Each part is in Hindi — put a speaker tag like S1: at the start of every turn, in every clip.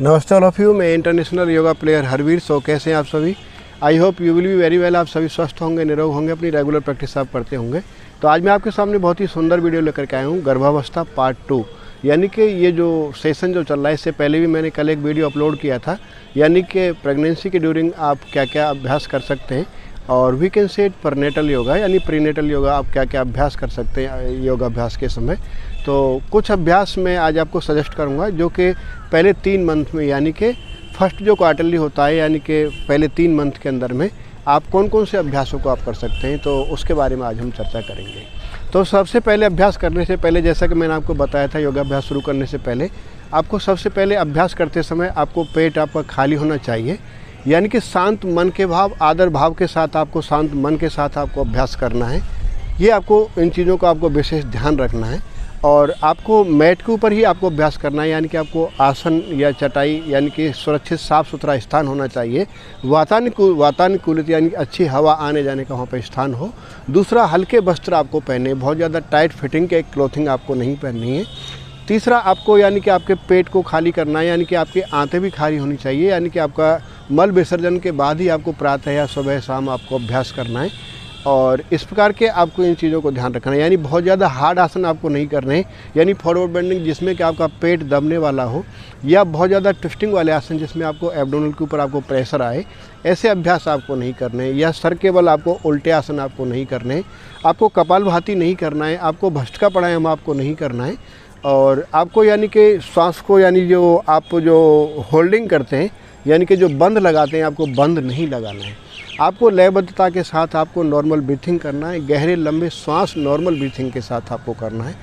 S1: नमस्ते ऑल ऑफ यू। मैं इंटरनेशनल योगा प्लेयर हरवीर। सो कैसे हैं आप सभी? I hope you will be very well. आप सभी स्वस्थ होंगे, निरोग होंगे, अपनी रेगुलर प्रैक्टिस आप करते होंगे। तो आज मैं आपके सामने बहुत ही सुंदर वीडियो लेकर के आया हूँ, गर्भावस्था पार्ट 2। यानी कि ये जो सेशन जो चल रहा है, इससे पहले भी मैंने कल एक वीडियो अपलोड किया था, यानी कि प्रेगनेंसी के ड्यूरिंग आप क्या क्या अभ्यास कर सकते हैं, और वी कैन से परनेटल योगा यानी प्रीनेटल योगा आप क्या क्या अभ्यास कर सकते हैं योगाभ्यास के समय। तो कुछ अभ्यास मैं आज आपको सजेस्ट करूंगा जो कि पहले 3 मंथ में, यानी कि फर्स्ट जो क्वार्टरली होता है, यानी कि पहले 3 मंथ के अंदर में आप कौन कौन से अभ्यासों को आप कर सकते हैं, तो उसके बारे में आज हम चर्चा करेंगे। तो सबसे पहले अभ्यास करने से पहले, जैसा कि मैंने आपको बताया था, योगाभ्यास शुरू करने से पहले आपको सबसे पहले अभ्यास करते समय आपको पेट आपका खाली होना चाहिए, यानी कि शांत मन के भाव, आदर भाव के साथ आपको शांत मन के साथ आपको अभ्यास करना है। ये आपको इन चीज़ों का आपको विशेष ध्यान रखना है, और आपको मैट के ऊपर ही आपको अभ्यास करना है, यानी कि आपको आसन या चटाई यानी कि सुरक्षित साफ़ सुथरा स्थान होना चाहिए, वातानुकूलित यानी कि अच्छी हवा आने जाने का वहाँ पर स्थान हो। दूसरा, हल्के वस्त्र आपको पहने, बहुत ज़्यादा टाइट फिटिंग के क्लोथिंग आपको नहीं पहननी है। तीसरा, आपको यानी कि आपके पेट को खाली करना है, यानी कि आपकी आंतें भी खाली होनी चाहिए, यानी कि आपका मल विसर्जन के बाद ही आपको प्रातः या सुबह शाम आपको अभ्यास करना है। और इस प्रकार के आपको इन चीज़ों को ध्यान रखना है, यानी बहुत ज़्यादा हार्ड आसन आपको नहीं करने हैं, यानी फॉरवर्ड बेंडिंग जिसमें कि आपका पेट दबने वाला हो, या बहुत ज़्यादा ट्विस्टिंग वाले आसन जिसमें आपको एब्डोमिनल के ऊपर आपको प्रेशर आए, ऐसे अभ्यास आपको नहीं करने हैं। या सर के बल आपको उल्टे आसन आपको नहीं करने हैं, आपको कपालभाति नहीं करना है, आपको भस्त्रिका प्राणायाम आपको नहीं करना है, और आपको यानी कि श्वास को, यानी जो आप जो होल्डिंग करते हैं, यानी कि जो बंद लगाते हैं, आपको बंद नहीं लगाना है। आपको लयबद्धता के साथ आपको नॉर्मल ब्रीथिंग करना है, गहरे लंबे श्वास नॉर्मल ब्रीथिंग के साथ आपको करना है,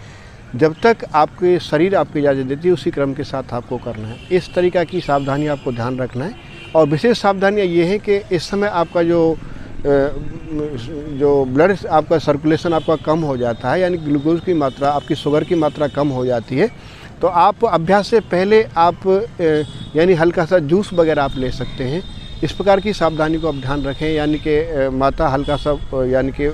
S1: जब तक आपके शरीर आपकी इजाज़त देती है उसी क्रम के साथ आपको करना है। इस तरीक़ा की सावधानी आपको ध्यान रखना है। और विशेष सावधानियाँ ये हैं कि इस समय आपका जो ब्लड आपका सर्कुलेशन आपका कम हो जाता है, यानी ग्लूकोज की मात्रा, आपकी शुगर की मात्रा कम हो जाती है। तो आप अभ्यास से पहले आप यानी हल्का सा जूस वगैरह आप ले सकते हैं। इस प्रकार की सावधानी को आप ध्यान रखें, यानी कि माता हल्का सा, यानी कि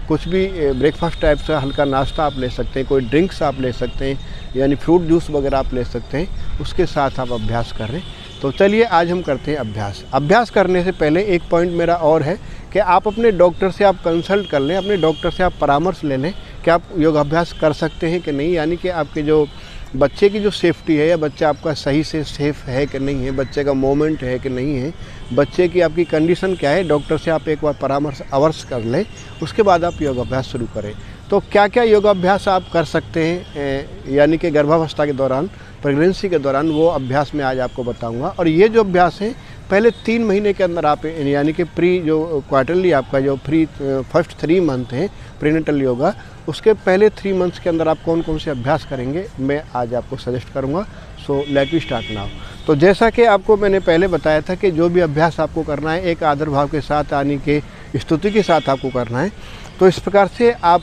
S1: कुछ भी ब्रेकफास्ट टाइप से हल्का नाश्ता आप ले सकते हैं, कोई ड्रिंक्स आप ले सकते हैं, यानी फ्रूट जूस वगैरह आप ले सकते हैं, उसके साथ आप अभ्यास कर रहे हैं। तो चलिए आज हम करते हैं अभ्यास। अभ्यास करने से पहले एक पॉइंट मेरा और है कि आप अपने डॉक्टर से आप कंसल्ट कर लें, अपने डॉक्टर से आप परामर्श ले लें कि आप योगाभ्यास कर सकते हैं कि नहीं, यानी कि आपके जो बच्चे की जो सेफ्टी है, या बच्चा आपका सही से सेफ है कि नहीं है, बच्चे का मोमेंट है कि नहीं है, बच्चे की आपकी कंडीशन क्या है, डॉक्टर से आप एक बार परामर्श अवश्य कर लें, उसके बाद आप योगाभ्यास शुरू करें। तो क्या क्या योगाभ्यास आप कर सकते हैं यानी कि गर्भावस्था के दौरान, प्रेगनेंसी के दौरान, वो अभ्यास मैं आज आपको बताऊंगा। और ये जो अभ्यास है पहले 3 महीने के अंदर आप, यानी कि प्री जो क्वार्टरली आपका जो फर्स्ट 3 मंथ है प्रीनेटल योगा, उसके पहले 3 मंथ्स के अंदर आप कौन कौन से अभ्यास करेंगे मैं आज आपको सजेस्ट करूंगा। So let we start now. तो जैसा कि आपको मैंने पहले बताया था कि जो भी अभ्यास आपको करना है एक आदर भाव के साथ, यानी कि स्तुति के साथ आपको करना है। तो इस प्रकार से आप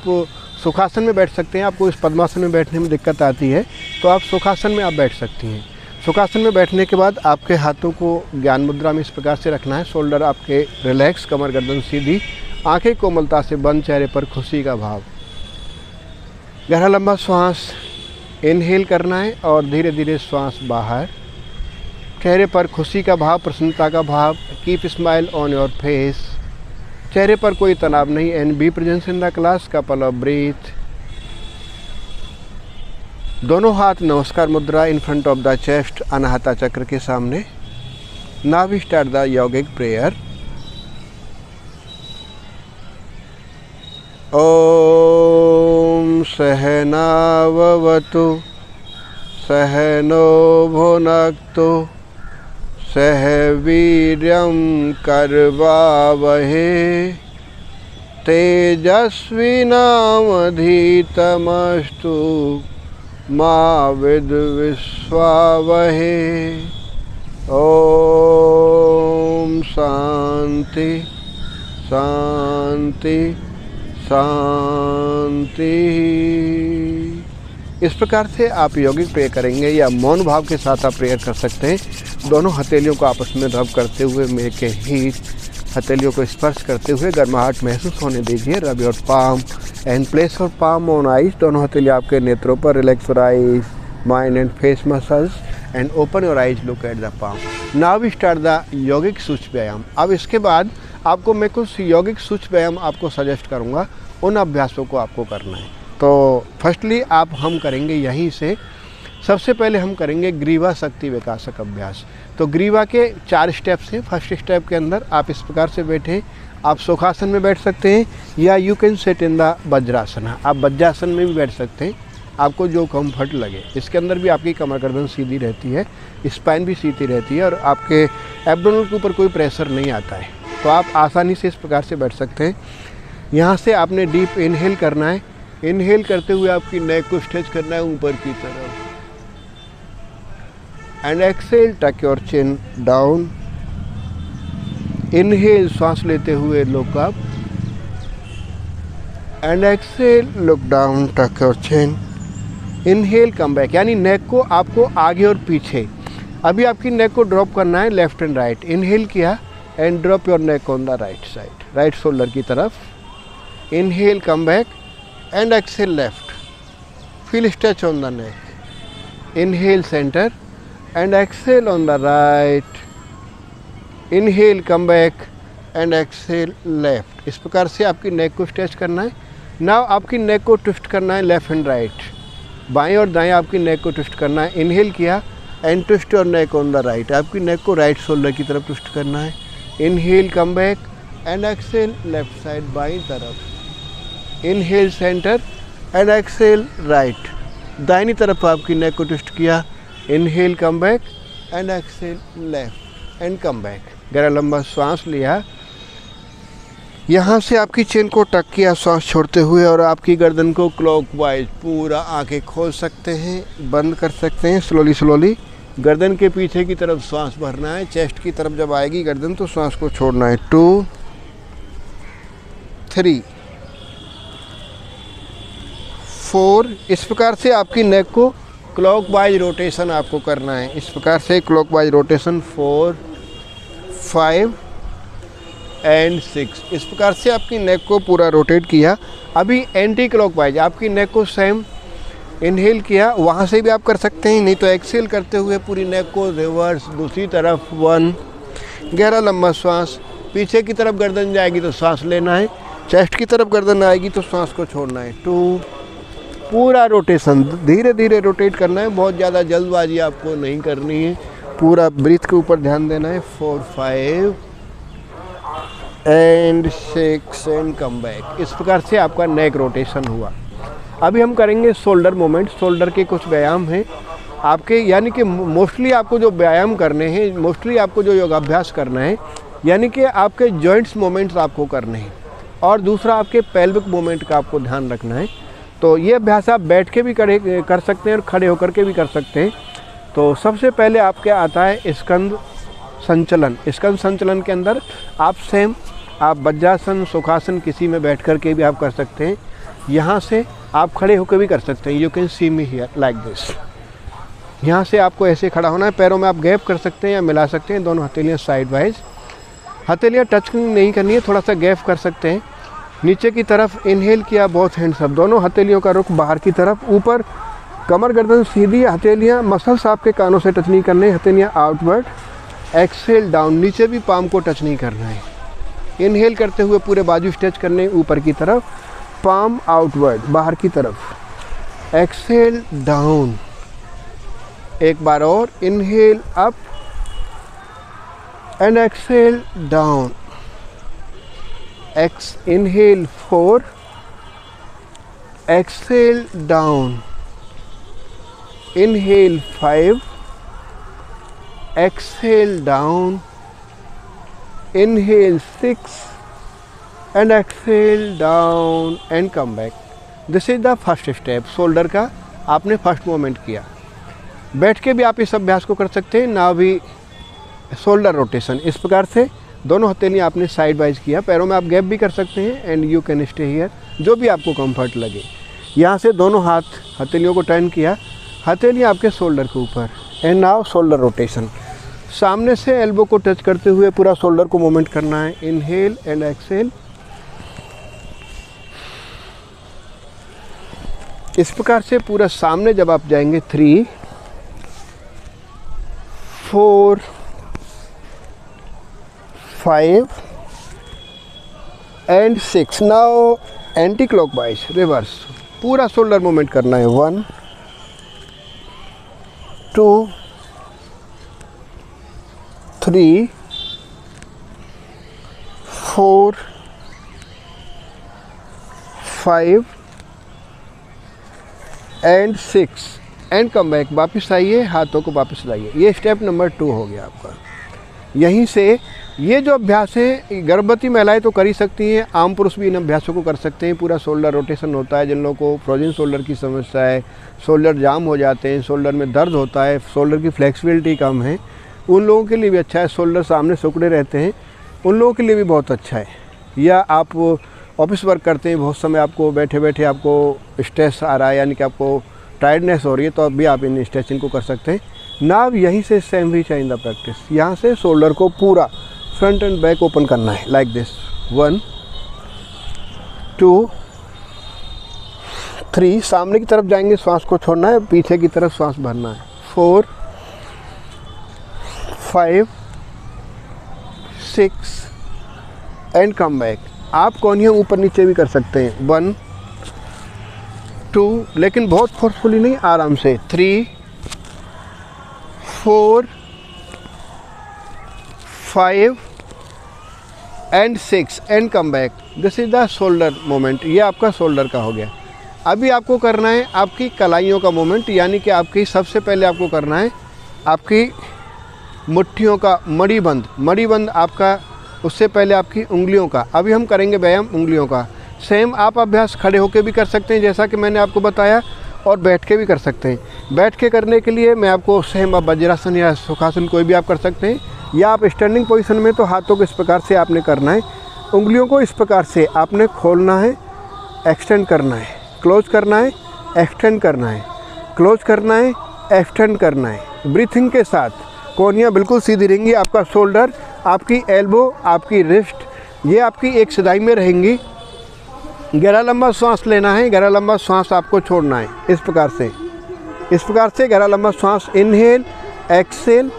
S1: सुखासन में बैठ सकते हैं। आपको इस पद्मासन में बैठने में दिक्कत आती है तो आप सुखासन में आप बैठ सकती हैं। सुखासन में बैठने के बाद आपके हाथों को ज्ञान मुद्रा में इस प्रकार से रखना है, शोल्डर आपके रिलैक्स, कमर गर्दन सीधी, आंखें कोमलता से बंद, चेहरे पर खुशी का भाव। गहरा लंबा श्वास इनहेल करना है और धीरे धीरे श्वास बाहर। चेहरे पर खुशी का भाव, प्रसन्नता का भाव। Keep smile on your face. चेहरे पर कोई तनाव नहीं। And be presence in the class. Couple of breath. दोनों हाथ नमस्कार मुद्रा in front of the chest, Anahata chakra के सामने। Now we start the yogic prayer. ओम सहनाववतु सहनो भुनक्तु सह वीर्यं करवावहे तेजस्विनावधीतमस्तु मा विद्विषावहे। ओम शांति शांति शांति। इस प्रकार से आप यौगिक प्रेयर करेंगे, या मौन भाव के साथ आप प्रेयर कर सकते हैं। दोनों हथेलियों को आपस में रब करते हुए, मेरे के हीट हथेलियों को स्पर्श करते हुए गर्माहट महसूस होने दीजिए। Rub your palm and place your palm on eyes. दोनों हथेलियाँ आपके नेत्रों पर। Relax your eyes, mind and face muscles and open your eyes, look at the palm. Now we start the yogic सूक्ष्म व्यायाम। अब इसके बाद आपको मैं कुछ यौगिक सूक्ष्म व्यायाम आपको सजेस्ट करूँगा, उन अभ्यासों को आपको करना है। तो फर्स्टली हम करेंगे यहीं से, सबसे पहले हम करेंगे ग्रीवा शक्ति विकासक अभ्यास। तो ग्रीवा के 4 स्टेप्स हैं। फर्स्ट स्टेप के अंदर आप इस प्रकार से बैठें, आप सुखासन में बैठ सकते हैं या you can set in the vajrasana, आप वज्रासन में भी बैठ सकते हैं, आपको जो कंफर्ट लगे। इसके अंदर भी आपकी कमर गर्दन सीधी रहती है, स्पाइन भी सीधी रहती है और आपके एब्डोमेन के ऊपर कोई प्रेशर नहीं आता है। तो आप आसानी से इस प्रकार से बैठ सकते हैं। यहाँ से आपने डीप इनहेल करना है। इनहेल करते हुए आपकी नेक को स्ट्रेच करना है ऊपर की तरफ and exhale, tuck your chin down. Inhale, श्वास लेते हुए look up and exhale, look down, tuck your chin. Inhale, come back, यानी नेक को आपको आगे और पीछे, अभी आपकी नेक को ड्रॉप करना है लेफ्ट एंड राइट। इनहेल किया and drop your neck on the right side, right shoulder की तरफ। Inhale, come back and exhale left, feel stretch on the neck. Inhale centre and exhale on the right. Inhale, come back and exhale left. इस प्रकार से आपकी नेक को स्ट्रेच करना है। नाउ आपकी नेक को ट्विस्ट करना है लेफ्ट एंड राइट, बाएं और दाएं आपकी नेक को ट्विस्ट करना है। इनहेल किया and twist your neck on the right, आपकी नेक को राइट शोल्डर की तरफ ट्विस्ट करना है। Inhale, come back and exhale left side, बाईं तरफ। Inhale centre and exhale right, दाहिनी तरफ आपकी नेक को ट्विस्ट किया। Inhale, come back and exhale left and come back. गहरा लंबा श्वास लिया, यहाँ से आपकी चेन को टक किया श्वास छोड़ते हुए और आपकी गर्दन को क्लॉकवाइज पूरा आंखें खोल सकते हैं, बंद कर सकते हैं। स्लोली स्लोली गर्दन के पीछे की तरफ श्वास भरना है। चेस्ट की तरफ जब आएगी गर्दन तो श्वास को छोड़ना है। 2, 3, 4। इस प्रकार से आपकी नेक को क्लॉकवाइज रोटेशन आपको करना है। इस प्रकार से क्लॉकवाइज रोटेशन 4, 5 एंड 6। इस प्रकार से आपकी नेक को पूरा रोटेट किया। अभी एंटी क्लॉकवाइज आपकी नेक को सेम इनहेल किया, वहाँ से भी आप कर सकते हैं, नहीं तो एक्सेल करते हुए पूरी नेक को रिवर्स दूसरी तरफ। 1, गहरा लंबा श्वास, पीछे की तरफ गर्दन जाएगी तो सांस लेना है, चेस्ट की तरफ गर्दन आएगी तो सांस को छोड़ना है। 2, पूरा रोटेशन धीरे धीरे रोटेट करना है, बहुत ज़्यादा जल्दबाजी आपको नहीं करनी है, पूरा ब्रीथ के ऊपर ध्यान देना है। 4, 5 एंड 6 एंड कम बैक। इस प्रकार से आपका नेक रोटेशन हुआ। अभी हम करेंगे शोल्डर मूवमेंट। शोल्डर के कुछ व्यायाम हैं आपके, यानी कि मोस्टली आपको जो व्यायाम करने हैं, मोस्टली आपको जो योगाभ्यास करना है, यानी कि आपके जॉइंट्स मूवमेंट्स आपको करने हैं और दूसरा आपके पेल्विक मूवमेंट का आपको ध्यान रखना है। तो ये अभ्यास आप बैठ के भी कर सकते हैं और खड़े होकर के भी कर सकते हैं। तो सबसे पहले आपके आता है स्कंद संचलन। स्कंद संचलन के अंदर आप सेम आप वज्रासन, सुखासन किसी में बैठ कर के भी आप कर सकते हैं। यहाँ से आप खड़े होकर भी कर सकते हैं। You can see me here like this. यहाँ से आपको ऐसे खड़ा होना है, पैरों में आप गैप कर सकते हैं या मिला सकते हैं, दोनों हथेलियाँ साइड वाइज। हथेलियाँ टच नहीं करनी है, थोड़ा सा गैप कर सकते हैं। नीचे की तरफ इनहेल किया, बोथ हैंड्स अप, दोनों हथेलियों का रुख बाहर की तरफ। ऊपर कमर गर्दन सीधी, हथेलियाँ मसल्स आपके कानों से टच नहीं करने, हथेलियाँ आउटवर्ड। एक्सेल डाउन, नीचे भी पाम को टच नहीं करना है। इनहेल करते हुए पूरे बाजू स्ट्रेच करने ऊपर की तरफ, पाम आउटवर्ड बाहर की तरफ। एक्सेल डाउन, एक बार और। Inhale up and exhale down. Inhale 4, exhale down. Inhale 5, exhale down. Inhale 6 and exhale down and come back. This is the first step. Shoulder का आपने फर्स्ट मूवमेंट किया। बैठ के भी आप इस अभ्यास को कर सकते हैं। ना भी शोल्डर रोटेशन इस प्रकार से दोनों हथेलियाँ आपने साइड वाइज किया, पैरों में आप गैप भी कर सकते हैं and you can stay here, जो भी आपको कंफर्ट लगे। यहाँ से दोनों हाथ हथेलियों को टर्न किया, हथेलियाँ आपके शोल्डर के ऊपर एंड नाउ शोल्डर रोटेशन। सामने से एल्बो को टच करते हुए पूरा शोल्डर को मूवमेंट करना है। Inhale and exhale. इस प्रकार से पूरा सामने जब आप जाएंगे 3, 4 5 and 6। Now anti clockwise reverse पूरा शोल्डर मूवमेंट करना है। 1 2 3 4 5 एंड 6 एंड कम बैक। वापस आइए, हाथों को वापस लाइए। ये स्टेप नंबर 2 हो गया आपका। यहीं से ये जो अभ्यास है गर्भवती महिलाएं तो कर ही सकती हैं, आम पुरुष भी इन अभ्यासों को कर सकते हैं। पूरा शोल्डर रोटेशन होता है। जिन लोगों को फ्रोजन शोल्डर की समस्या है, शोल्डर जाम हो जाते हैं, शोल्डर में दर्द होता है, शोल्डर की फ्लेक्सिबिलिटी कम है, उन लोगों के लिए भी अच्छा है। शोल्डर सामने सिकुड़े रहते हैं, उन लोगों के लिए भी बहुत अच्छा है। या आप ऑफिस वर्क करते हैं, बहुत समय आपको बैठे बैठे आपको स्ट्रेस आ रहा है, यानी कि आपको टायर्डनेस हो रही है, तो अब भी आप इन स्ट्रेचिंग को कर सकते हैं। नाव यहीं से same reach in the practice. यहाँ से शोल्डर को पूरा फ्रंट एंड बैक ओपन करना है लाइक दिस। 1 2 3 सामने की तरफ जाएंगे, श्वास को छोड़ना है, पीछे की तरफ श्वास भरना है। 4 5 6 एंड कम बैक। आप कोहनियाँ ऊपर नीचे भी कर सकते हैं। 1 2 लेकिन बहुत फोर्सफुली नहीं, आराम से। 3 4 5 and 6 and come back. This is the shoulder moment. ये आपका शोल्डर का हो गया। अभी आपको करना है आपकी कलाइयों का मोमेंट, यानी कि आपकी सबसे पहले आपको करना है आपकी मुट्ठियों का मणिबंध। मणिबंध आपका, उससे पहले आपकी उंगलियों का। अभी हम करेंगे व्यायाम उंगलियों का। सेम आप अभ्यास खड़े होकर भी कर सकते हैं जैसा कि मैंने आपको बताया, और बैठ के भी कर सकते हैं। बैठ के करने के लिए मैं आपको सेम आप वज्रासन या सुखासन कोई भी आप कर सकते हैं, या आप स्टैंडिंग पोजीशन में तो हाथों को इस प्रकार से आपने करना है, उंगलियों को इस प्रकार से आपने खोलना है, एक्सटेंड करना है, क्लोज करना है, एक्सटेंड करना है, क्लोज करना है, एक्सटेंड करना है। ब्रीथिंग के साथ कोहनियाँ बिल्कुल सीधी रहेंगी। आपका शोल्डर, आपकी एल्बो, आपकी रिस्ट, ये आपकी एक सिधाई में रहेंगी। गहरा लंबा सांस लेना है, गहरा लंबा सांस आपको छोड़ना है इस प्रकार से। इस प्रकार से गहरा लंबा सांस, inhale exhale,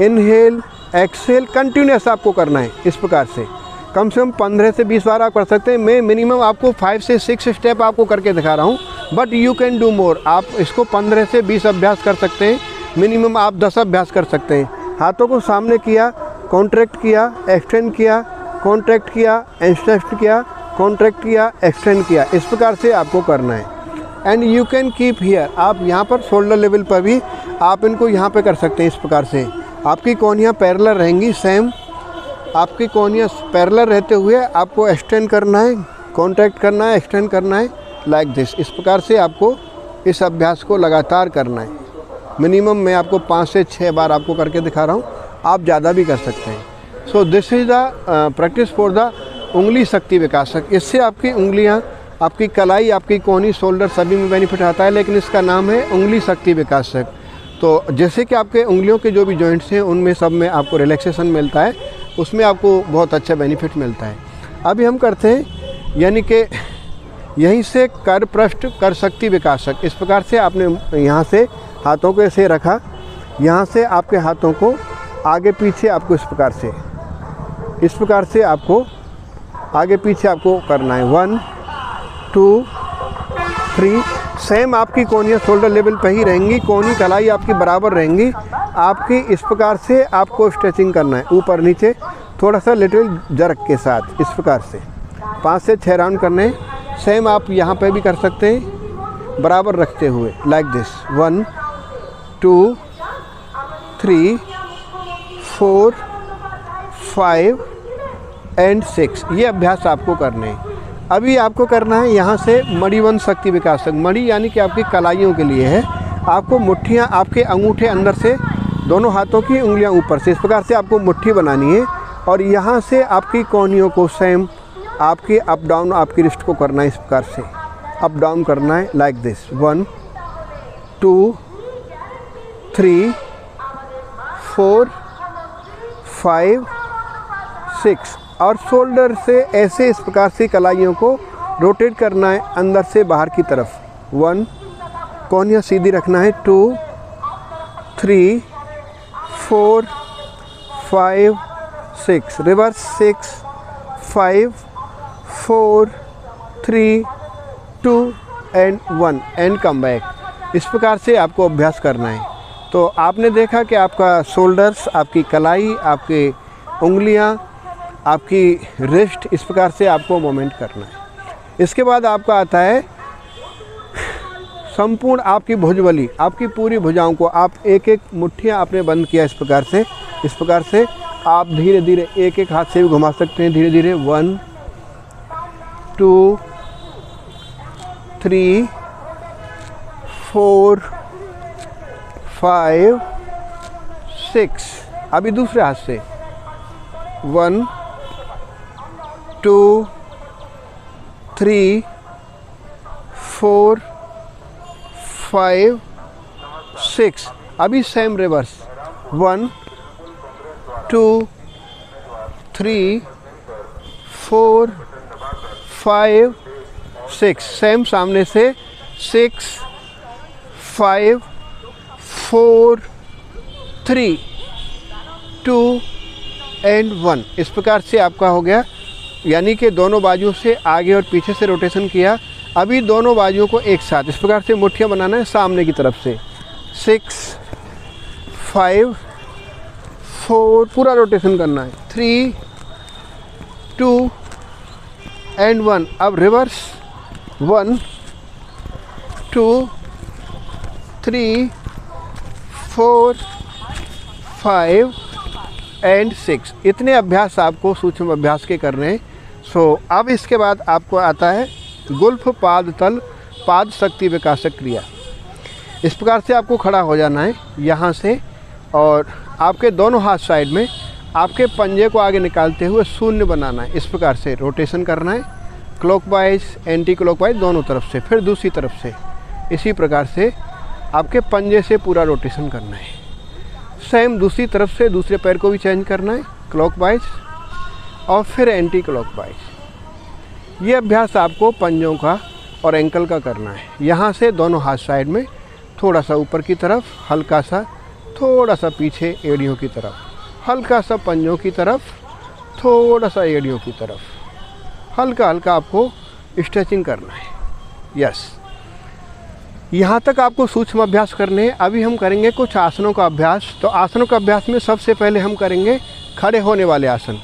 S1: inhale exhale, continuous आपको करना है इस प्रकार से। कम से कम 15 से 20 बार आप कर सकते हैं। मैं मिनिमम आपको 5 से 6 स्टेप आपको करके दिखा रहा हूँ, but you can do more. आप इसको 15 से 20 अभ्यास कर सकते हैं, मिनिमम आप 10 अभ्यास कर सकते हैं। हाथों को सामने किया, कॉन्ट्रैक्ट किया, एक्सटेंड किया, कॉन्ट्रैक्ट किया, एक्सटेंड किया, कॉन्ट्रैक्ट किया, एक्सटेंड किया। इस प्रकार से आपको करना है। And you can keep here. आप यहाँ पर शोल्डर लेवल पर भी आप इनको यहाँ पे कर सकते हैं इस प्रकार से। आपकी कोहनियाँ पैरेलल रहेंगी, सेम आपकी कोहनियाँ पैरेलल रहते हुए आपको एक्सटेंड करना है, कॉन्ट्रैक्ट करना है, एक्सटेंड करना है लाइक दिस। इस प्रकार से आपको इस अभ्यास को लगातार करना है। मिनिमम मैं आपको 5 से 6 बार आपको करके दिखा रहा हूँ, आप ज़्यादा भी कर सकते हैं। So this is the practice for the उंगली शक्ति विकासक। इससे आपकी उंगलियाँ, आपकी कलाई, आपकी कोहनी, शोल्डर सभी में बेनिफिट आता है, लेकिन इसका नाम है उंगली शक्ति विकासक। तो जैसे कि आपके उंगलियों के जो भी जॉइंट्स हैं उनमें सब में आपको रिलैक्सेशन मिलता है, उसमें आपको बहुत अच्छा बेनिफिट मिलता है। अभी हम करते हैं, यानी कि यहीं से कर पृष्ठ कर शक्ति विकासक। इस प्रकार से आपने यहाँ से हाथों को ऐसे रखा, यहाँ से आपके हाथों को आगे पीछे आपको इस प्रकार से आपको आगे पीछे आपको करना है। 1 2 3। सेम आपकी कोहनियाँ शोल्डर लेवल पर ही रहेंगी, कोहनी कलाई आपकी बराबर रहेंगी। आपकी इस प्रकार से आपको स्ट्रेचिंग करना है, ऊपर नीचे थोड़ा सा लिटिल जर्क के साथ इस प्रकार से 5 से 6 राउंड करने। सेम आप यहाँ पे भी कर सकते हैं, बराबर रखते हुए लाइक दिस। 1 2 3 4 5 एंड 6। ये अभ्यास आपको करने हैं। अभी आपको करना है यहाँ से मणिबंध शक्ति विकासक। मणि यानी कि आपकी कलाइयों के लिए है। आपको मुट्ठियाँ, आपके अंगूठे अंदर से, दोनों हाथों की उंगलियाँ ऊपर से, इस प्रकार से आपको मुट्ठी बनानी है, और यहाँ से आपकी कोहनियों को सेम आपके अप डाउन आपकी रिस्ट को करना है, इस प्रकार से अप डाउन करना है लाइक दिस। 1 2 3 4 5 6। और शोल्डर से ऐसे इस प्रकार से कलाइयों को रोटेट करना है अंदर से बाहर की तरफ। 1 कोहनियाँ सीधी रखना है, 2 3 4 5 6, reverse 6 5 4 3 2 and 1 and come back. इस प्रकार से आपको अभ्यास करना है। तो आपने देखा कि आपका शोल्डर्स, आपकी कलाई, आपकी उंगलियां, आपकी रिस्ट, इस प्रकार से आपको मूवमेंट करना है। इसके बाद आपका आता है संपूर्ण आपकी भुजबली, आपकी पूरी भुजाओं को आप एक एक मुट्ठियाँ आपने बंद किया इस प्रकार से आप धीरे धीरे एक एक हाथ से भी घुमा सकते हैं। धीरे धीरे 1 2 3 4 5 6। अभी दूसरे हाथ से 1 2 3 4 5 6। अभी सेम रिवर्स 1 2 3 4 5 6। सेम सामने से 6 5 4 3 2 एंड 1। इस प्रकार से आपका हो गया, यानी कि दोनों बाजुओं से आगे और पीछे से रोटेशन किया। अभी दोनों बाजुओं को एक साथ इस प्रकार से मुट्ठियाँ बनाना है सामने की तरफ से 6 5 4, पूरा रोटेशन करना है 3 2 एंड 1। अब रिवर्स 1 2 3 4 5 एंड 6। इतने अभ्यास आपको सूक्ष्म अभ्यास के करने हैं। सो अब इसके बाद आपको आता है गुल्फ पाद तल पाद शक्ति विकासक क्रिया। इस प्रकार से आपको खड़ा हो जाना है यहाँ से, और आपके दोनों हाथ साइड में आपके पंजे को आगे निकालते हुए शून्य बनाना है। इस प्रकार से रोटेशन करना है, क्लॉकवाइज एंटी क्लॉकवाइज दोनों तरफ से, फिर दूसरी तरफ से। इसी प्रकार से आपके पंजे से पूरा रोटेशन करना है। सेम दूसरी तरफ से दूसरे पैर को भी चेंज करना है, क्लॉकवाइज और फिर एंटी क्लॉकवाइज। ये अभ्यास आपको पंजों का और एंकल का करना है। यहाँ से दोनों हाथ साइड में, थोड़ा सा ऊपर की तरफ, हल्का सा, थोड़ा सा पीछे एड़ियों की तरफ, हल्का सा पंजों की तरफ, थोड़ा सा एड़ियों की तरफ, हल्का हल्का आपको स्ट्रेचिंग करना है। यस, यहाँ तक आपको सूक्ष्म अभ्यास करने हैं। अभी हम करेंगे कुछ आसनों का अभ्यास। तो आसनों का अभ्यास में सबसे पहले हम करेंगे खड़े होने वाले आसन।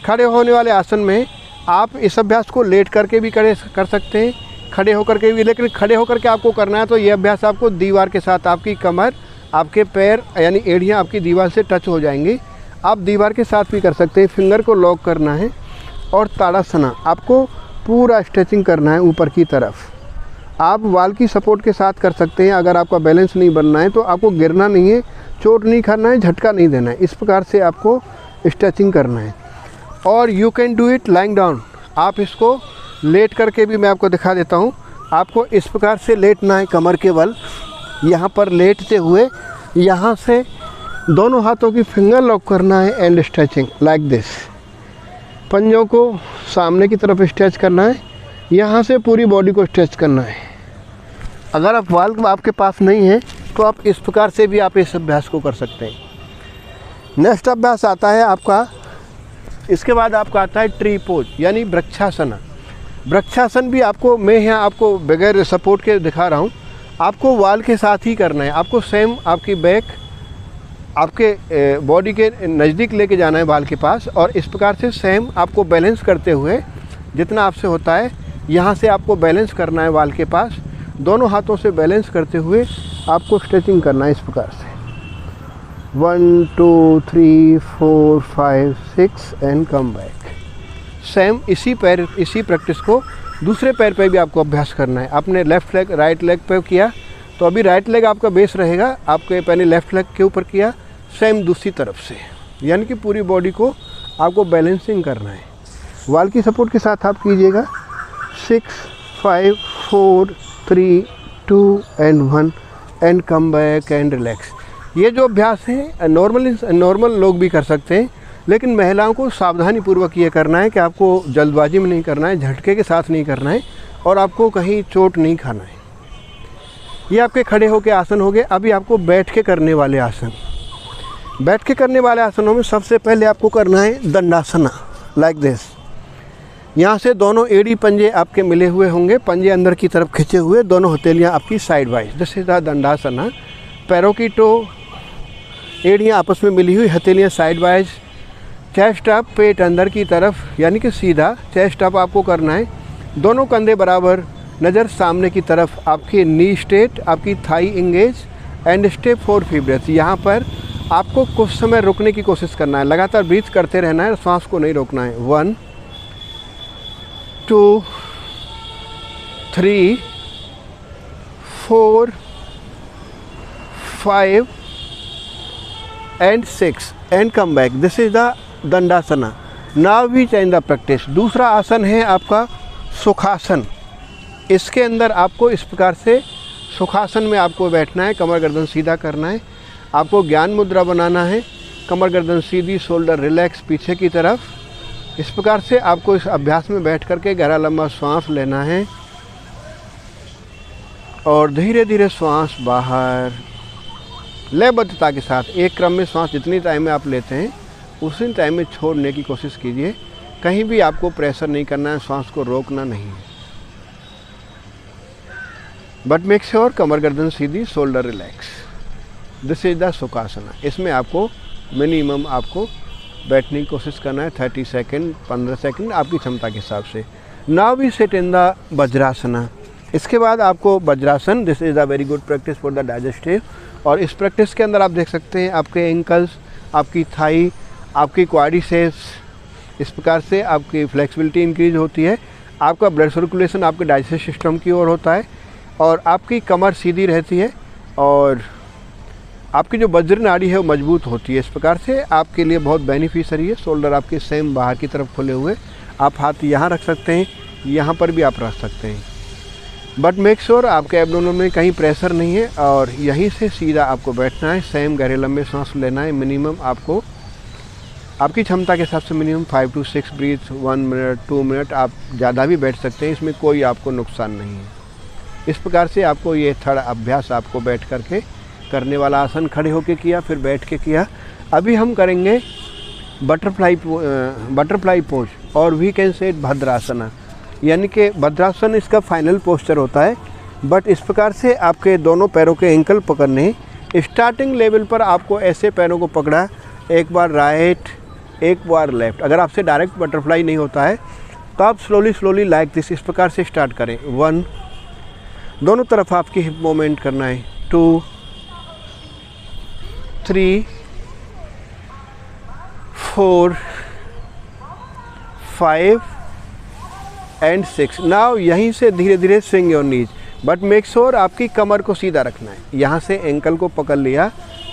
S1: खड़े होने वाले आसन में आप इस अभ्यास को लेट करके भी कर सकते हैं, खड़े होकर के भी, लेकिन खड़े होकर के आपको करना है तो ये अभ्यास आपको दीवार के साथ, आपकी कमर, आपके पैर यानी एड़ियाँ आपकी दीवार से टच हो जाएंगी। आप दीवार के साथ भी कर सकते हैं। फिंगर को लॉक करना है और ताड़ासना आपको पूरा स्ट्रेचिंग करना है ऊपर की तरफ। आप वाल की सपोर्ट के साथ कर सकते हैं। अगर आपका बैलेंस नहीं बनना है तो आपको गिरना नहीं है, चोट नहीं खाना है, झटका नहीं देना है। इस प्रकार से आपको स्ट्रेचिंग करना है। और you can do it lying down. आप इसको लेट करके भी मैं आपको दिखा देता हूँ। आपको इस प्रकार से लेटना है कमर के बल, यहाँ पर लेटते हुए यहाँ से दोनों हाथों की फिंगर लॉक करना है एंड स्ट्रेचिंग लाइक दिस। पंजों को सामने की तरफ स्ट्रेच करना है, यहाँ से पूरी बॉडी को स्ट्रेच करना है। अगर आप वाल आपके पास नहीं है तो आप इस प्रकार से भी आप इस अभ्यास को कर सकते हैं। नेक्स्ट अभ्यास आता है आपका, इसके बाद आपका आता है ट्री पोज यानी वृक्षासन। वृक्षासन भी आपको, मैं यहाँ आपको बगैर सपोर्ट के दिखा रहा हूँ, आपको वाल के साथ ही करना है। आपको सेम आपकी बैक आपके बॉडी के नज़दीक लेके जाना है वाल के पास, और इस प्रकार से सेम आपको बैलेंस करते हुए जितना आपसे होता है यहाँ से आपको बैलेंस करना है वाल के पास। दोनों हाथों से बैलेंस करते हुए आपको स्ट्रेचिंग करना है इस प्रकार से 1 2 3 4 5 6 एंड कम बैक। सेम इसी प्रैक्टिस को दूसरे पैर पे भी आपको अभ्यास करना है। आपने लेफ़्ट लेग राइट लेग पे किया तो अभी राइट लेग आपका बेस रहेगा, आपके पहले लेफ़्ट लेग के ऊपर किया, सेम दूसरी तरफ से, यानी कि पूरी बॉडी को आपको बैलेंसिंग करना है। वाल की सपोर्ट के साथ आप कीजिएगा 6 5 4 3 2 and 1 and come back and relax. ये जो अभ्यास है नॉर्मल लोग भी कर सकते हैं, लेकिन महिलाओं को सावधानी पूर्वक ये करना है कि आपको जल्दबाजी में नहीं करना है, झटके के साथ नहीं करना है, और आपको कहीं चोट नहीं खाना है। ये आपके खड़े होकर आसन हो गए। अभी आपको बैठ के करने वाले आसन। बैठ के करने वाले आसनों में सबसे पहले आपको करना है दंडासना, लाइक दिस। यहाँ से दोनों एड़ी पंजे आपके मिले हुए होंगे, पंजे अंदर की तरफ खिंचे हुए, दोनों हथेलियाँ आपकी side wise, this is the Dandasana. पैरों की टो एड़ियाँ आपस में मिली हुई, हथेलियाँ साइड वाइज, चेस्ट अप, पेट अंदर की तरफ यानी कि सीधा चेस्ट अप आपको करना है। दोनों कंधे बराबर, नज़र सामने की तरफ, आपकी नी स्ट्रेट, आपकी thigh engage and step 4 free breath. यहाँ पर आपको कुछ समय रुकने की कोशिश करना है, लगातार ब्रीथ करते रहना है, सांस को नहीं रोकना है। 1 2 3 4 5 and 6 and come back. This is the Dandasana. Now we change the practice. दूसरा आसन है आपका सुखासन। इसके अंदर आपको इस प्रकार से सुखासन में आपको बैठना है, कमर गर्दन सीधा करना है, आपको ज्ञान मुद्रा बनाना है, कमर गर्दन सीधी, शोल्डर रिलैक्स पीछे की तरफ। इस प्रकार से आपको इस अभ्यास में बैठ करके गहरा लंबा श्वास लेना है और धीरे धीरे श्वास बाहर, लयबद्धता के साथ एक क्रम में श्वास जितनी टाइम में आप लेते हैं उसी टाइम में छोड़ने की कोशिश कीजिए। कहीं भी आपको प्रेशर नहीं करना है, श्वास को रोकना नहीं है, बट मेक श्योर कमर गर्दन सीधी, shoulder relax. This is the Sukhasana. इसमें आपको मिनिमम आपको बैठने की कोशिश करना है 30 सेकंड, 15 सेकंड आपकी क्षमता के हिसाब से। Now we sit in the Vajrasana. इसके बाद आपको Vajrasana, this is a very good practice for the digestive. और इस प्रैक्टिस के अंदर आप देख सकते हैं आपके एंकल्स, आपकी थाई, आपकी क्वाड्रिसेप्स, इस प्रकार से आपकी फ्लेक्सिबिलिटी इंक्रीज होती है, आपका ब्लड सर्कुलेशन आपके डाइजेस्टिव सिस्टम की ओर होता है और आपकी कमर सीधी रहती है और आपकी जो वज्र नाड़ी है वो मजबूत होती है। इस प्रकार से आपके लिए बहुत बेनिफिशियरी है। शोल्डर आपके सेम बाहर की तरफ खुले हुए, आप हाथ यहाँ रख सकते हैं, यहाँ पर भी आप रख सकते हैं, बट मेक श्योर आपके एब्डोमेन में कहीं प्रेशर नहीं है और यहीं से सीधा आपको बैठना है। सेम गहरे लंबे सांस लेना है। मिनिमम आपको आपकी क्षमता के हिसाब से minimum 5 to 6 breath, 1 minute 2 minute, आप ज़्यादा भी बैठ सकते हैं, इसमें कोई आपको नुकसान नहीं है। इस प्रकार से आपको ये थर्ड अभ्यास आपको बैठ करके करने वाला आसन, खड़े होके किया फिर बैठ के किया। अभी हम करेंगे बटरफ्लाई पोज और वी कैन से भद्रासना, यानी कि भद्रासन इसका फाइनल पोस्चर होता है। बट इस प्रकार से आपके दोनों पैरों के एंकल पकड़ने, स्टार्टिंग लेवल पर आपको ऐसे पैरों को पकड़ा, एक बार राइट एक बार लेफ्ट। अगर आपसे डायरेक्ट बटरफ्लाई नहीं होता है तो आप स्लोली लाइक दिस, इस प्रकार से स्टार्ट करें। 1, दोनों तरफ आपकी हिप मूवमेंट करना है, 2 3 4 5 एंड 6। नाउ यहीं से धीरे धीरे swing your knees, but make sure आपकी कमर को सीधा रखना है। यहाँ से एंकल को पकड़ लिया,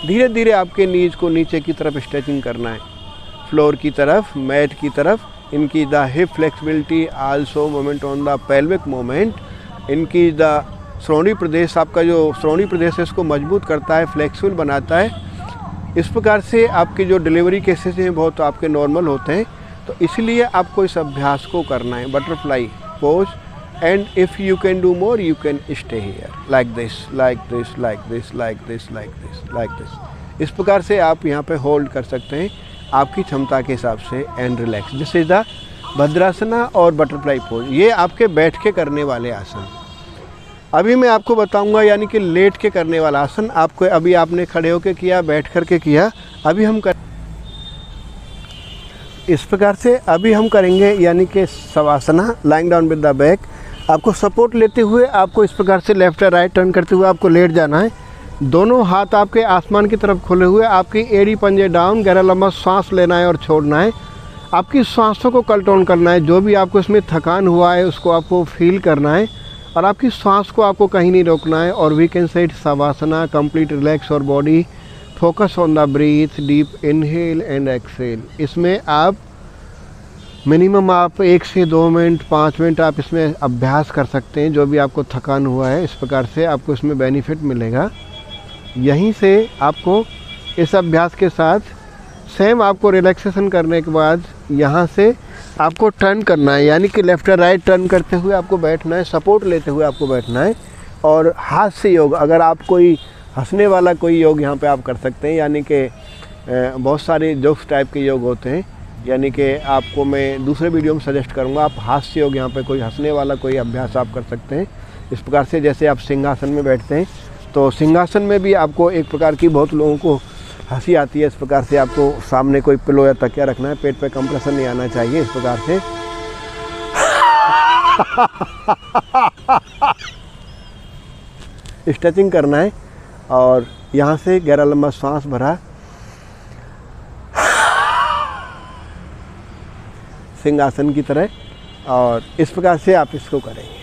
S1: धीरे धीरे आपके नीज को नीचे की तरफ स्ट्रेचिंग करना है, फ्लोर की तरफ, मैट की तरफ। इनकी the hip flexibility, also moment on the pelvic moment. इनकी द श्रोणी प्रदेश, आपका जो श्रोणी प्रदेश है इसको मजबूत करता है, फ्लेक्सिबल बनाता है। इस प्रकार से आपकी जो डिलीवरी केसेस हैं बहुत आपके नॉर्मल होते हैं, तो इसलिए आपको इस अभ्यास को करना है, butterfly pose. And if you can do more you can stay here, like this like this like this like this like this like this. इस प्रकार से आप यहाँ पे होल्ड कर सकते हैं आपकी क्षमता के हिसाब से and relax. This is the Bhadrasana और बटरफ्लाई पोज, ये आपके बैठ के करने वाले आसन। अभी मैं आपको बताऊंगा यानी कि लेट के करने वाला आसन। आपको अभी आपने खड़े होकर किया, बैठ करके किया, अभी हम इस प्रकार से अभी हम करेंगे यानी कि Shavasana, lying down with the back. आपको सपोर्ट लेते हुए आपको इस प्रकार से लेफ्ट और राइट टर्न करते हुए आपको लेट जाना है। दोनों हाथ आपके आसमान की तरफ खुले हुए, आपकी एड़ी पंजे डाउन, गहरा लंबा सांस लेना है और छोड़ना है। आपकी सांसों को कंट्रोल करना है, जो भी आपको इसमें थकान हुआ है उसको आपको फील करना है और आपकी सांस को आपको कहीं नहीं रोकना है। और we can say it Shavasana, complete relax और body, focus on the breath, deep inhale and exhale. इसमें आप मिनिमम आप 1 से 2 मिनट 5 मिनट आप इसमें अभ्यास कर सकते हैं, जो भी आपको थकान हुआ है। इस प्रकार से आपको इसमें बेनिफिट मिलेगा। यहीं से आपको इस अभ्यास के साथ सेम आपको रिलैक्सेशन करने के बाद यहाँ से आपको टर्न करना है, यानी कि लेफ्ट और राइट टर्न करते हुए आपको बैठना है, सपोर्ट लेते हुए आपको बैठना है। और हाथ से योग, अगर आप कोई हंसने वाला कोई योग यहाँ पे आप कर सकते हैं, यानी कि बहुत सारे जोक्स टाइप के योग होते हैं, यानी कि आपको मैं दूसरे वीडियो में सजेस्ट करूँगा। आप हास्य योग, यहाँ पे कोई हंसने वाला कोई अभ्यास आप कर सकते हैं इस प्रकार से। जैसे आप सिंहासन में बैठते हैं तो सिंहासन में भी आपको एक प्रकार की बहुत लोगों को हंसी आती है। इस प्रकार से आपको सामने कोई पिलो या तकिया रखना है, पेट पे कंप्रेशन नहीं आना चाहिए। इस प्रकार से स्ट्रेचिंग करना है और यहाँ से गहरा लंबा सांस भरा, सिंहासन की तरह, और इस प्रकार से आप इसको करेंगे।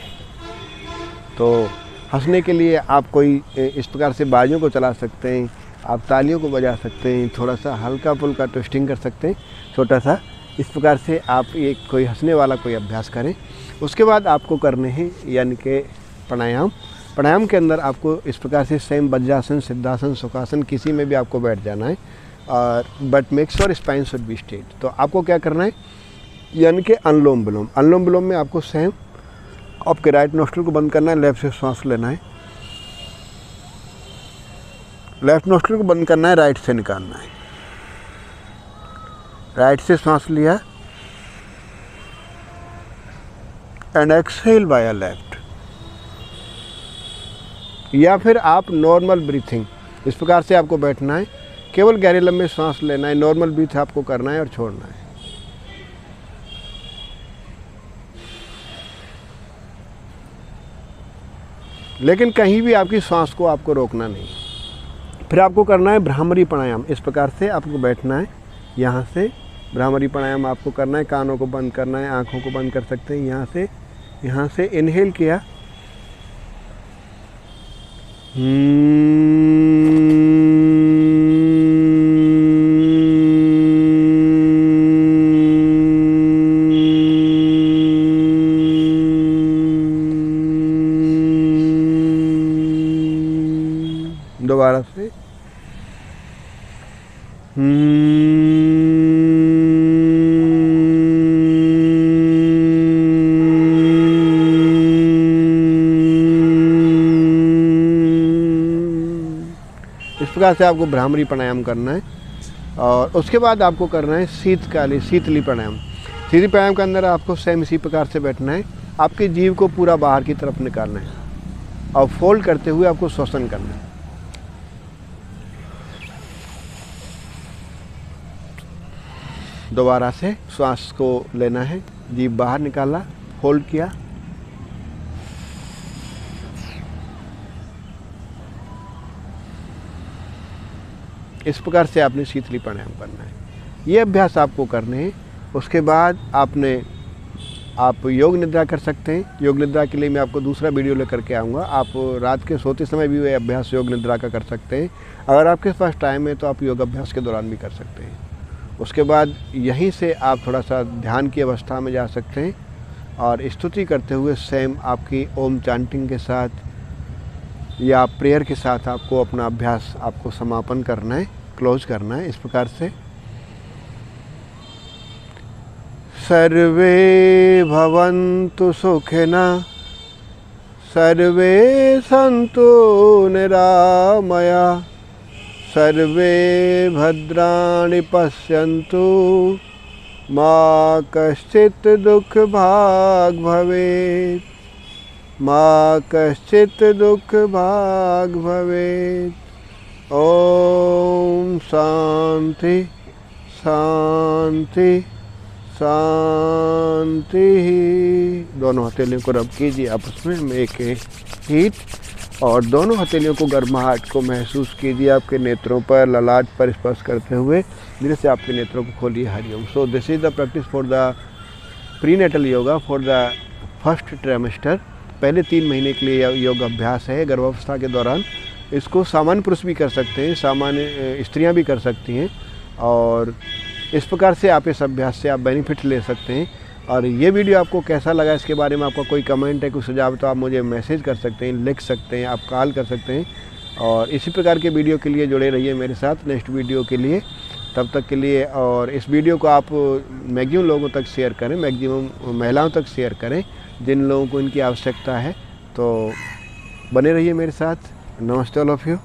S1: तो हंसने के लिए आप कोई इस प्रकार से बाजुओं को चला सकते हैं, आप तालियों को बजा सकते हैं, थोड़ा सा हल्का फुल्का ट्विस्टिंग कर सकते हैं छोटा सा। इस प्रकार से आप एक कोई हंसने वाला कोई अभ्यास करें। उसके बाद आपको करने हैं यानी कि प्राणायाम। प्राणायाम के अंदर आपको इस प्रकार से सेम वज्रासन, सिद्धासन, सुखासन किसी में भी आपको बैठ जाना है, और but make sure spine should be straight. तो आपको क्या करना है, यानी कि अनुलोम विलोम। अनुलोम विलोम में आपको सेम आपके राइट नोस्ट्रिल को बंद करना है, लेफ्ट से सांस लेना है, लेफ्ट नोस्ट्रिल को बंद करना है, राइट से निकालना है। राइट से सांस लिया एंड एक्सहेल बाय लेफ्ट, या फिर आप नॉर्मल ब्रीथिंग इस प्रकार से आपको बैठना है, केवल गहरे लंबे सांस लेना है, नॉर्मल ब्रीथ आपको करना है और छोड़ना है। लेकिन कहीं भी आपकी सांस को आपको रोकना नहीं। फिर आपको करना है भ्रामरी प्राणायाम। इस प्रकार से आपको बैठना है, यहाँ से भ्रामरी प्राणायाम आपको करना है, कानों को बंद करना है, आँखों को बंद कर सकते हैं। यहाँ से इनहेल किया, दोबारा से इस प्रकार से आपको भ्रामरी प्राणायाम करना है। और उसके बाद आपको करना है शीतली प्राणायाम। शीतली प्राणायाम के अंदर आपको सेम इसी प्रकार से बैठना है, आपकी जीभ को पूरा बाहर की तरफ निकालना है और फोल्ड करते हुए आपको श्वसन करना है। दोबारा से श्वास को लेना है, जीभ बाहर निकाला, फोल्ड किया, इस प्रकार से आपने शीतली प्राणायाम करना है। ये अभ्यास आपको करने हैं। उसके बाद आप योग निद्रा कर सकते हैं। योग निद्रा के लिए मैं आपको दूसरा वीडियो लेकर के आऊँगा। आप रात के सोते समय भी ये अभ्यास योग निद्रा का कर सकते हैं। अगर आपके पास टाइम है तो आप योग अभ्यास के दौरान भी कर सकते हैं। उसके बाद यहीं से आप थोड़ा सा ध्यान की अवस्था में जा सकते हैं और स्तुति करते हुए सेम आपकी ओम चांटिंग के साथ या प्रेयर के साथ आपको अपना अभ्यास आपको समापन करना है, क्लोज करना है। इस प्रकार से सर्वे भवन्तु सुखिनः, सर्वे सन्तु निरामया, सर्वे भद्राणि पश्यन्तु, मा कश्चित् दुःख भाग् भवेत्, मा कश्चित् दुःख भाग् भवेत्। ओम शांति शांति शांति। दोनों हथेलियों को रब कीजिए आपस में, मेक ए हीट, और दोनों हथेलियों को गर्माहट को महसूस कीजिए आपके नेत्रों पर, ललाट पर स्पर्श करते हुए धीरे से आपके नेत्रों को खोलिए। Hariom. So this is the practice for the prenatal yoga for the first trimester. पहले 3 महीने के लिए योग अभ्यास है गर्भावस्था के दौरान। इसको सामान्य पुरुष भी कर सकते हैं, सामान्य स्त्रियां भी कर सकती हैं, और इस प्रकार से आप इस अभ्यास से आप बेनिफिट ले सकते हैं। और ये वीडियो आपको कैसा लगा, इसके बारे में आपका कोई कमेंट है, कोई सुझाव, तो आप मुझे मैसेज कर सकते हैं, लिख सकते हैं, आप कॉल कर सकते हैं। और इसी प्रकार के वीडियो के लिए जुड़े रहिए मेरे साथ नेक्स्ट वीडियो के लिए। तब तक के लिए, और इस वीडियो को आप मैक्सिमम लोगों तक शेयर करें, मैक्सिमम महिलाओं तक शेयर करें जिन लोगों को इनकी आवश्यकता है। तो बने रहिए मेरे साथ। नमस्ते ऑल ऑफ यू।